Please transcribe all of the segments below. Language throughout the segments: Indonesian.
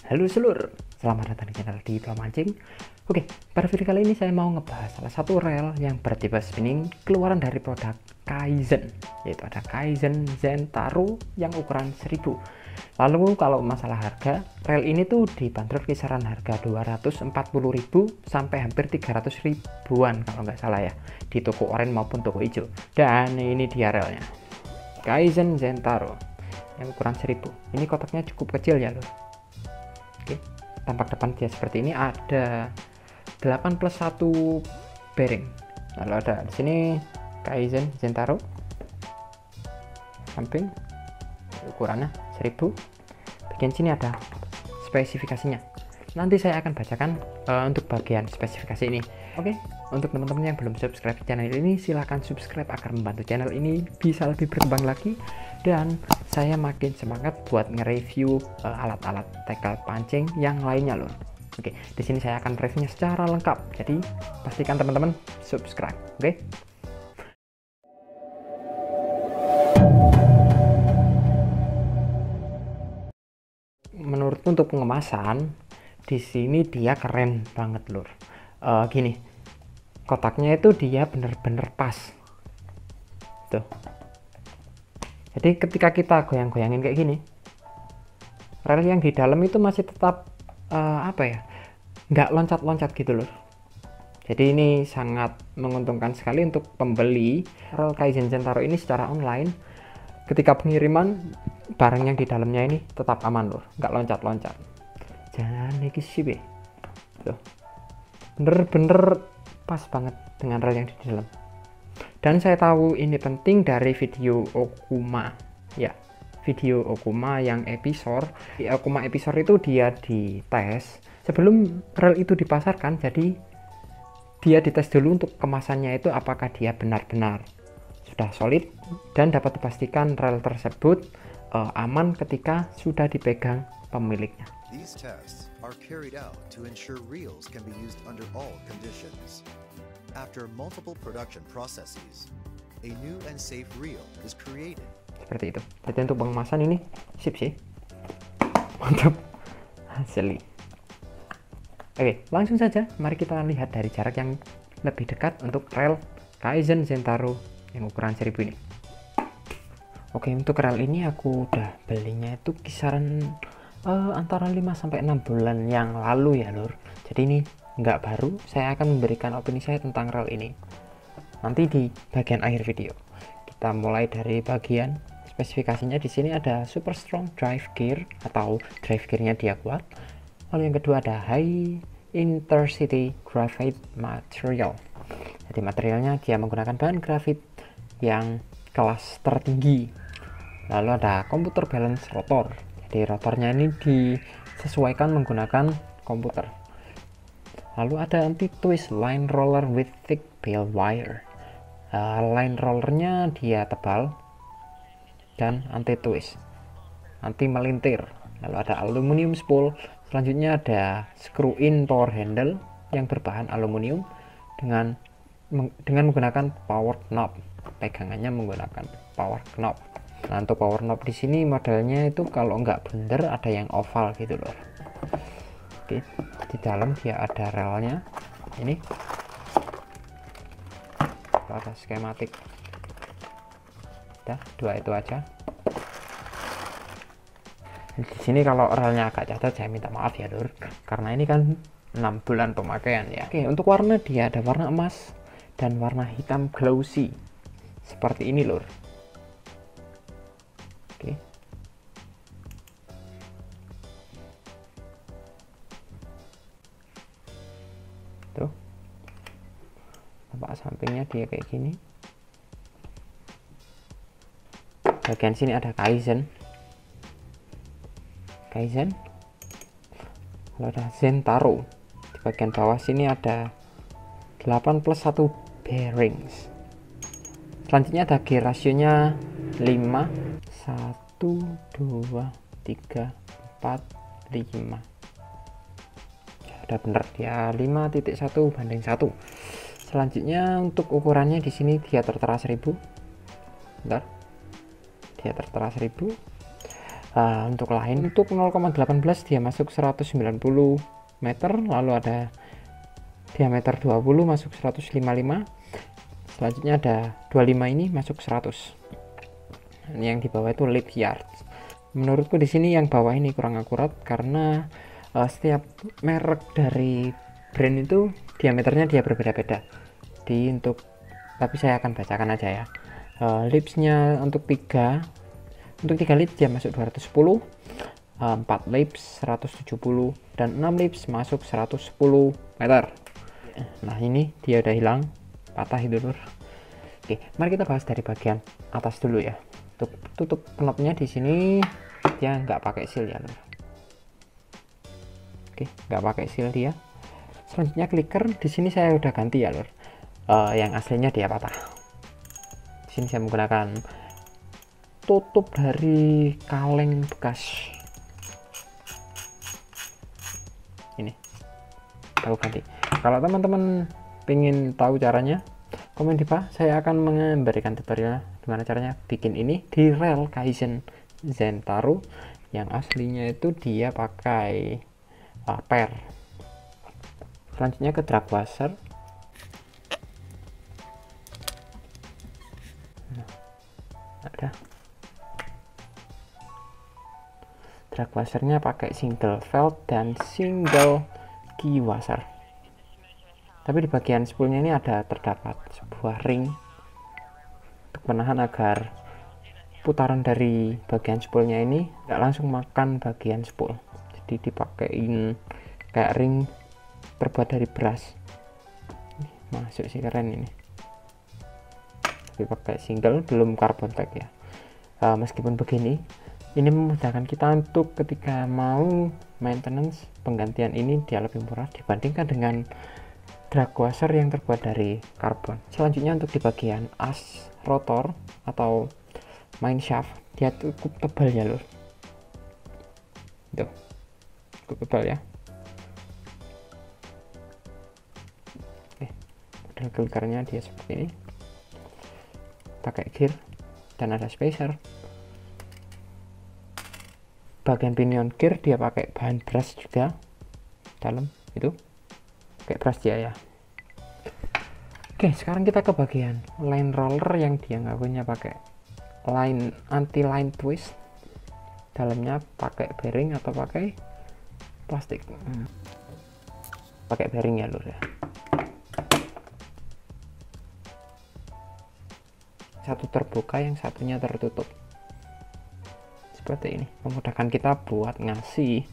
Halo seluruh, selamat datang di channel di Mancing. Oke, pada video kali ini saya mau ngebahas salah satu rel yang bertipe spinning keluaran dari produk Kaizen, yaitu ada Kaizen Zentaro yang ukuran 1000. Lalu kalau masalah harga, rel ini tuh dibanderol kisaran harga 240.000 sampai hampir 300 ribuan kalau nggak salah ya, di toko oranye maupun toko hijau. Dan ini dia relnya, Kaizen Zentaro yang ukuran 1000. Ini kotaknya cukup kecil ya loh. Oke, tampak depan dia seperti ini, ada 8+1 bearing. Lalu ada di sini Kaizen Zentaro, samping ukurannya 1000. Bagian sini ada spesifikasinya. Nanti saya akan bacakan untuk bagian spesifikasi ini. Oke, untuk teman-teman yang belum subscribe channel ini, silahkan subscribe agar membantu channel ini bisa lebih berkembang lagi, dan saya makin semangat buat nge-review alat-alat tackle pancing yang lainnya loh. Oke, di sini saya akan reviewnya secara lengkap, jadi pastikan teman-teman subscribe. Oke. Menurutku untuk pengemasan di sini dia keren banget lur. Gini, kotaknya itu dia bener-bener pas tuh. Jadi ketika kita goyang-goyangin kayak gini, rel yang di dalam itu masih tetap apa ya, nggak loncat-loncat gitu loh. Jadi ini sangat menguntungkan sekali untuk pembeli rel Kaizen Zentaro ini secara online. Ketika pengiriman, barang yang di dalamnya ini tetap aman loh, nggak loncat-loncat. Jangan nih sih, tuh bener-bener pas banget dengan rel yang di dalam. Dan saya tahu ini penting dari video Okuma ya, video Okuma yang episode. Di Okuma episode itu dia dites sebelum rel itu dipasarkan, jadi dia dites dulu untuk kemasannya itu apakah dia benar-benar sudah solid dan dapat dipastikan rel tersebut aman ketika sudah dipegang pemiliknya. These tests are carried out to ensure reels can be used under all conditions. After multiple production processes, a new and safe reel is created. Seperti itu. Jadi untuk pengemasan ini sip sih. Mantap. Asli. Oke, langsung saja mari kita lihat dari jarak yang lebih dekat untuk rel Kaizen Zentaro yang ukuran 1000 ini. Oke, untuk rel ini aku udah belinya itu kisaran antara 5-6 bulan yang lalu ya lur. Jadi ini nggak baru. Saya akan memberikan opini saya tentang rel ini nanti di bagian akhir video. Kita mulai dari bagian spesifikasinya. Di sini ada super strong drive gear atau drive gearnya dia kuat. Lalu yang kedua ada high intensity graphite material. Jadi materialnya dia menggunakan bahan grafit yang kelas tertinggi. Lalu ada computer balance rotor. Jadi rotornya ini disesuaikan menggunakan komputer. Lalu ada anti twist line roller with thick bale wire. Line rollernya dia tebal dan anti twist, anti melintir. Lalu ada aluminium spool. Selanjutnya ada screw in power handle yang berbahan aluminium dengan menggunakan power knob. Pegangannya menggunakan power knob. Nah, untuk power knob di sini modelnya itu kalau nggak bundar ada yang oval gitu loh. Oke, di dalam dia ada relnya. Ini ada skematik. Udah, dua itu aja. Di sini kalau relnya agak cacat saya minta maaf ya lur, karena ini kan 6 bulan pemakaian ya. Oke, untuk warna dia ada warna emas dan warna hitam glossy seperti ini lur. Oke, tuh tampak sampingnya dia kayak gini. Bagian sini ada Kaizen, lalu ada Zentaro. Di bagian bawah sini ada 8+1 bearings. Selanjutnya ada gear rasionya 5, 1, 2, 3, 4, 5. Udah bener dia 5.1/1. Selanjutnya untuk ukurannya di sini dia tertera 1000. Bentar. Dia tertera 1000. Untuk line untuk 0,18 dia masuk 190 meter, lalu ada diameter 20 masuk 155, selanjutnya ada 25 ini masuk 100. Ini yang di bawah itu lip yard. Menurutku di sini yang bawah ini kurang akurat karena setiap merek dari brand itu diameternya dia berbeda-beda. Tapi saya akan bacakan aja ya. Lipsnya untuk 3 lips dia masuk 210, 4 lips 170, dan 6 lips masuk 110 meter. Nah ini dia udah hilang, patah itu lur. Oke, mari kita bahas dari bagian atas dulu ya. Untuk tutup knopnya di sini dia nggak pakai seal ya lur. Oke, nggak pakai seal dia. Selanjutnya clicker di sini saya udah ganti ya lur. Yang aslinya dia patah. Di sini saya menggunakan tutup dari kaleng bekas. Ini aku ganti. Kalau teman-teman pengen tahu caranya, komen di bawah. Saya akan memberikan tutorial gimana caranya bikin ini di rel Kaizen Zentaro yang aslinya itu dia pakai per. Selanjutnya ke drag washer. Ada drag washernya pakai single valve dan single key washer. Tapi di bagian spoolnya ini terdapat sebuah ring untuk menahan agar putaran dari bagian spoolnya ini tidak langsung makan bagian spool. Jadi dipakein kayak ring terbuat dari brass. Masuk sih, keren ini. Tapi pakai single, belum carbon tag ya. Meskipun begini, ini memudahkan kita untuk ketika mau maintenance penggantian ini dia lebih murah dibandingkan dengan drag washer yang terbuat dari karbon. Selanjutnya untuk di bagian as rotor atau main shaft, dia cukup tebal ya lur. Tuh, cukup tebal ya. Oke, model clickernya dia seperti ini. Pakai gear dan ada spacer. Bagian pinion gear dia pakai bahan brass juga dalam itu, kayak brass dia ya. Oke, sekarang kita ke bagian line roller yang dia ngakunya pakai line anti line twist. Dalamnya pakai bearing atau pakai plastik. Pakai bearing ya lur ya. Satu terbuka, yang satunya tertutup. Seperti ini, memudahkan kita buat ngasih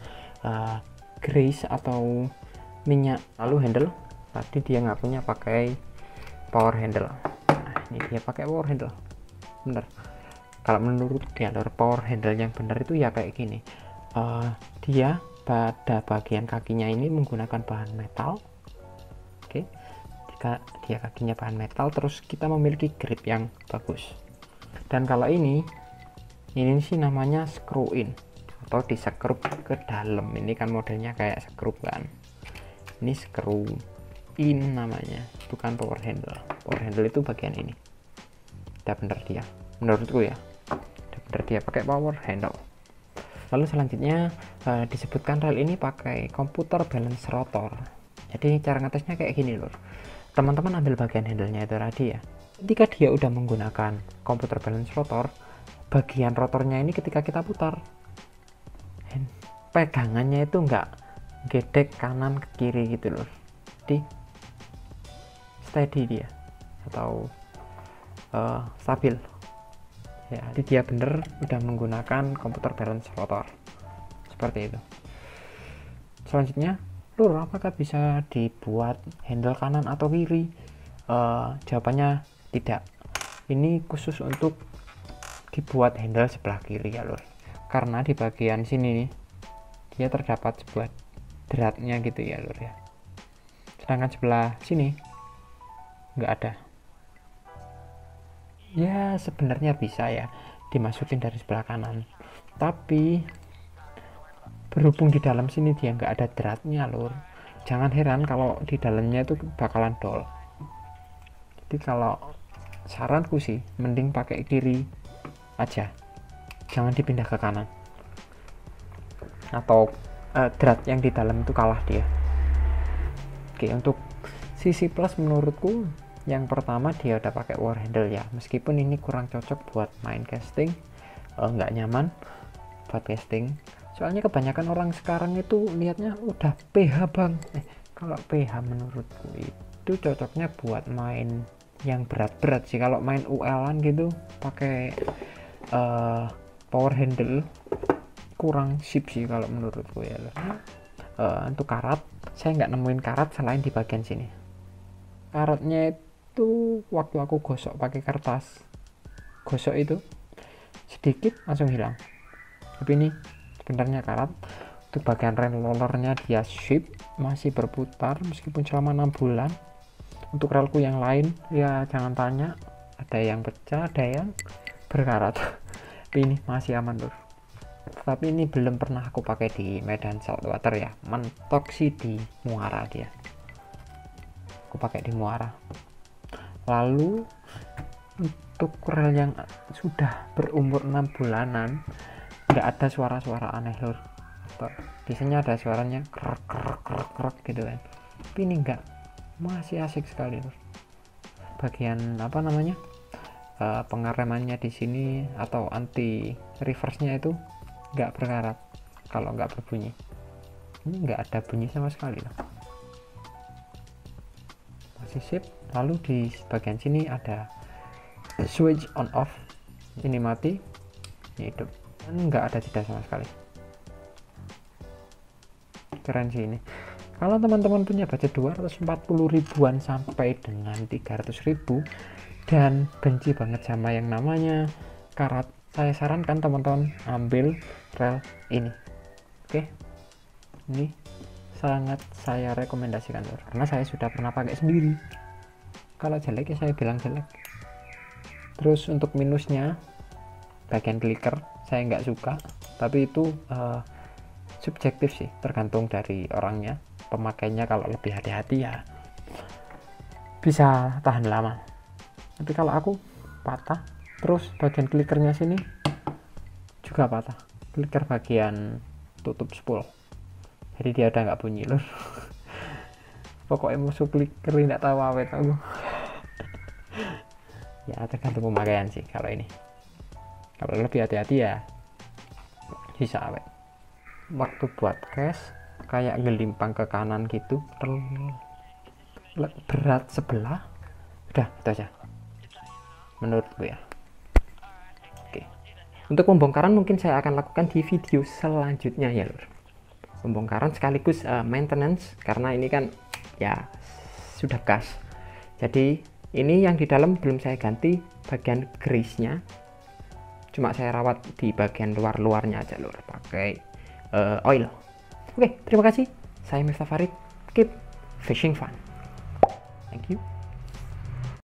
grease atau minyak. Lalu handle, tadi dia ngakunya pakai power handle. Nah, ini dia pakai power handle, bener. Kalau menurut dia power handle yang benar itu ya kayak gini. Dia pada bagian kakinya ini menggunakan bahan metal. Oke, jika dia kakinya bahan metal, terus kita memiliki grip yang bagus. Dan kalau ini sih namanya screw in atau di screw ke dalam. Ini kan modelnya kayak screw kan, ini screw in namanya, bukan power handle. Power handle itu bagian ini. Udah bener dia, menurutku ya, udah bener dia pakai power handle. Lalu selanjutnya disebutkan rel ini pakai komputer balance rotor. Jadi cara ngetesnya kayak gini lur. Teman-teman ambil bagian handlenya itu tadi ya. Ketika dia udah menggunakan komputer balance rotor, bagian rotornya ini ketika kita putar, pegangannya itu enggak gedek kanan ke kiri gitu loh. Jadi steady dia atau stabil ya. Jadi dia bener udah menggunakan komputer balance rotor seperti itu. Selanjutnya lur, apakah bisa dibuat handle kanan atau kiri? Jawabannya tidak. Ini khusus untuk dibuat handle sebelah kiri ya lur, karena di bagian sini nih dia terdapat sebuah dratnya gitu ya lur ya, sedangkan sebelah sini nggak ada. Ya sebenarnya bisa ya dimasukin dari sebelah kanan, tapi berhubung di dalam sini dia nggak ada dratnya lur, jangan heran kalau di dalamnya itu bakalan dol. Jadi kalau saranku sih mending pakai kiri aja, jangan dipindah ke kanan. atau drat yang di dalam itu kalah dia. Oke, untuk sisi plus menurutku yang pertama dia udah pakai war handle ya, meskipun ini kurang cocok buat main casting, nggak nyaman buat casting, soalnya kebanyakan orang sekarang itu lihatnya udah PH bang. Kalau PH menurutku itu cocoknya buat main yang berat-berat sih. Kalau main UL-an gitu pakai power handle kurang sip sih kalau menurutku ya. Untuk karat saya nggak nemuin karat selain di bagian sini. Karatnya itu waktu aku gosok pakai kertas gosok itu sedikit langsung hilang, tapi ini sebenarnya karat. Untuk bagian rel rollernya dia sip, masih berputar meskipun selama 6 bulan. Untuk relku yang lain ya jangan tanya, ada yang pecah, ada yang berkarat. Tapi ini masih aman lur. Tapi ini belum pernah aku pakai di medan saltwater ya, mentok sih di muara dia, aku pakai di muara. Lalu untuk rel yang sudah berumur 6 bulanan nggak ada suara-suara aneh lur. Biasanya ada suaranya krek krek krek krek gitu kan, tapi ini enggak, masih asik sekali lur. Bagian apa namanya pengeremannya di sini atau anti reverse nya itu nggak berkarat kalau nggak berbunyi. Ini nggak ada bunyi sama sekali loh, masih sip. Lalu di bagian sini ada switch on off, ini mati, ini hidup, nggak ada jeda sama sekali. Keren sih ini. Kalau teman-teman punya budget 240 ribuan sampai dengan 300 ribu dan benci banget sama yang namanya karat, saya sarankan teman-teman ambil rel ini. Oke, ini sangat saya rekomendasikan lur, karena saya sudah pernah pakai sendiri. Kalau jelek ya saya bilang jelek. Terus untuk minusnya bagian clicker saya nggak suka, tapi itu subjektif sih, tergantung dari orangnya. Pemakainya kalau lebih hati-hati ya bisa tahan lama, tapi kalau aku patah. Terus bagian clickernya sini juga patah, clicker bagian tutup spool, jadi dia udah nggak bunyi lur. Pokoknya musuh clicker tidak tahu awet aku. Ya tergantung pemakaian sih. Kalau ini kalau lebih hati-hati ya bisa awet. Waktu buat cash kayak ngelimpang ke kanan gitu, berat sebelah, udah itu aja menurutku ya. Oke, untuk pembongkaran mungkin saya akan lakukan di video selanjutnya ya lur. Pembongkaran sekaligus maintenance, karena ini kan ya sudah gas, jadi ini yang di dalam belum saya ganti bagian grease-nya, cuma saya rawat di bagian luar-luarnya aja lur pakai oil. Oke, terima kasih. Saya Miftah Farid. Keep fishing fun.